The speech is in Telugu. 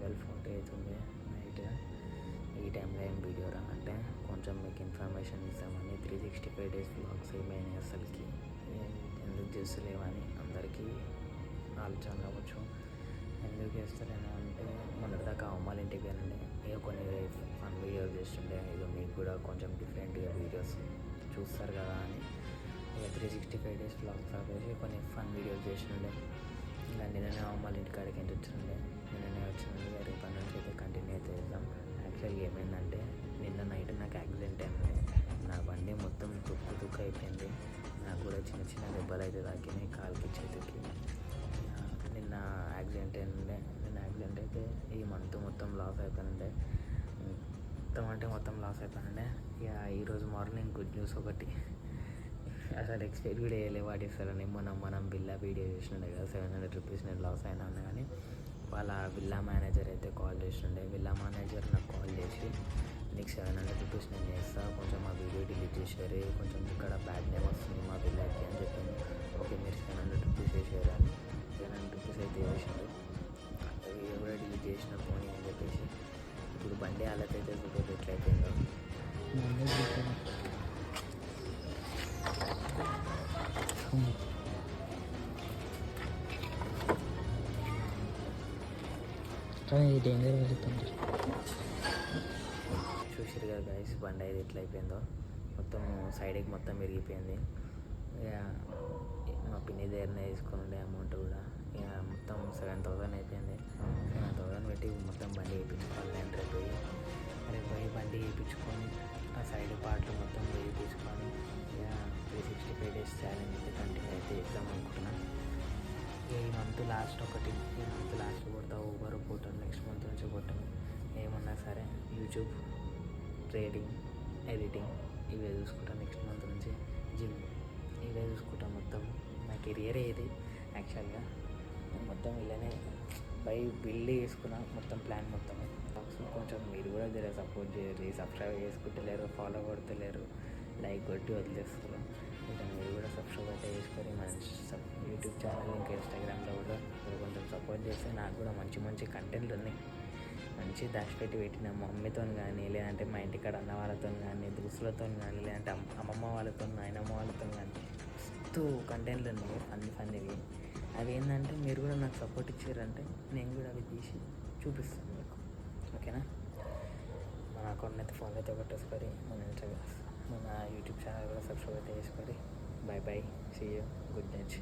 12:40 అవుతుంది నైట్. ఈ టైంలో ఏం వీడియో రానంటే కొంచెం మీకు ఇన్ఫర్మేషన్ ఇస్తామని 365 డేస్ వ్లాగ్స్ ఏమైనాయి అసలుకి ఎందుకు చేస్తలేవని అందరికీ ఆలోచన రావచ్చు. ఎందుకు చేస్తలేను అంటే మొన్నటిదాకా అమ్మాళ్ళ ఇంటికి వెళ్ళండి, ఇక కొన్ని ఫన్ వీడియోస్ చేస్తుండే, ఇక మీకు కూడా కొంచెం డిఫరెంట్గా వీడియోస్ చూస్తారు కదా అని ఇక 365 డేస్ వ్లాగ్స్ ఆపేసి కొన్ని ఫన్ వీడియోస్ చేస్తుండే. ఇంకా నిన్ననే అమ్మాళ్ళ ఇంటికి కాడికి ఎంత వచ్చిండే, నిన్ననే వచ్చింది. రేపటి నుంచి అయితే కంటిన్యూ అయితే చేద్దాం. యాక్చువల్గా ఏమైందంటే నిన్న నైట్ నాకు యాక్సిడెంట్ అయింది. నా బండి మొత్తం తుక్కు అయిపోయింది. నాకు కూడా చిన్న చిన్న దెబ్బలు అయితే తాకినాయి కాలుకి చేతికి. నిన్న యాక్సిడెంట్ అయింది. నిన్న యాక్సిడెంట్ అయితే ఈ మంత్ మొత్తం లాస్ అయిపోయిండే, మొత్తం లాస్ అయిపోయిండే. ఇక ఈరోజు మార్నింగ్ గుడ్ న్యూస్ ఒకటి, అసలు ఎక్స్పెక్ట్ కూడా వేయలే వాటిస్తారని. మనం బిల్లా వీడియో చేస్తుండే కదా, 700 రూపీస్ నేను లాస్ అయినా కానీ వాళ్ళ విల్లా మేనేజర్ అయితే కాల్ చేస్తుండే. విల్లా మేనేజర్ నాకు కాల్ చేసి నీకు 700 రూపీస్ నేను చేస్తా, కొంచెం మా వీడియో డిలీట్ చేసారు, కొంచెం ఇక్కడ బ్యాడ్ నేమ్ వస్తుంది మా విల్లాకి అని చెప్పింది. ఓకే మీరు 700 రూపీస్ వేసేయాలని 700 రూపీస్ అయితే వేసాడు. వీడియో కూడా డిలీట్ చేసిన పోనీ అని చెప్పేసి ఇప్పుడు బండి హాలత్ అయితే చూడదు ఎట్లయిపోయిందో. డేంజర్ వెళ్తుంది. చూసారు కదా గైస్, బండి అయితే ఎట్లా అయిపోయిందో, మొత్తం సైడ్కి మొత్తం విరిగిపోయింది. ఇక మా పిన్ని దగ్గరనే తీసుకొని ఉండే అమౌంట్ కూడా ఇక మొత్తం 7,000 అయిపోయింది. 7,000 పెట్టి మొత్తం బండి వేయించుకోవాలి. రేపు పోయి బండి వేయించుకొని ఆ సైడ్ పార్ట్లు మొత్తం వేయించుకొని ఇక 365 డేస్ ఛాలెంజ్ అయితే కంటిన్యూ అయితే చేద్దాం అనుకుంటున్నాను. ఈ మంత్ లాస్ట్ కొడతా ఊబర్ పోతాను, నెక్స్ట్ మంత్ నుంచి కొట్టాను. ఏమన్నా సరే యూట్యూబ్, ట్రేడింగ్, ఎడిటింగ్ ఇవే చూసుకుంటాను. నెక్స్ట్ మంత్ నుంచి జిమ్ ఇవే చూసుకుంటాను. మొత్తం నా కెరియర్ ఏది యాక్చువల్గా మొత్తం ఇలానే బిల్డ్ చేసుకున్నా మొత్తం ప్లాన్ మొత్తం. కొంచెం మీరు కూడా జర సపోర్ట్ చేయరు, సబ్స్క్రైబ్ చేసుకుంటలేరు, ఫాలో కొడతలేరు, లైక్ కొట్టి వదిలేస్తారు. ఇంకా మీరు కూడా సబ్స్క్రైబ్ అయితే చేసుకొని మన యూట్యూబ్ ఛానల్ ఇంకా ఇన్స్టాగ్రామ్లో కూడా కొంచెం సపోర్ట్ చేస్తే నాకు కూడా మంచి కంటెంట్లు ఉన్నాయి. మంచి దాచిపెట్టి పెట్టిన మా మమ్మీతో కానీ, లేదంటే మా ఇంటికాడ అన్న వాళ్ళతో కానీ, దోస్తులతో కానీ, లేదంటే అమ్మమ్మ వాళ్ళతో, నాయనమ్మ వాళ్ళతో కానీ మస్తు కంటెంట్లు ఉన్నాయి ఫన్నీవి. అవి ఏంటంటే మీరు కూడా నాకు సపోర్ట్ ఇచ్చారంటే నేను కూడా అవి తీసి చూపిస్తాను మీకు. ఓకేనా? మన అకౌంట్ అయితే ఫోన్ అయితే కొట్టేసుకొని మన యూట్యూబ్ ఛానల్ కూడా సబ్స్క్రైబ్ అయితే చేసుకొని. Bye see you, good night.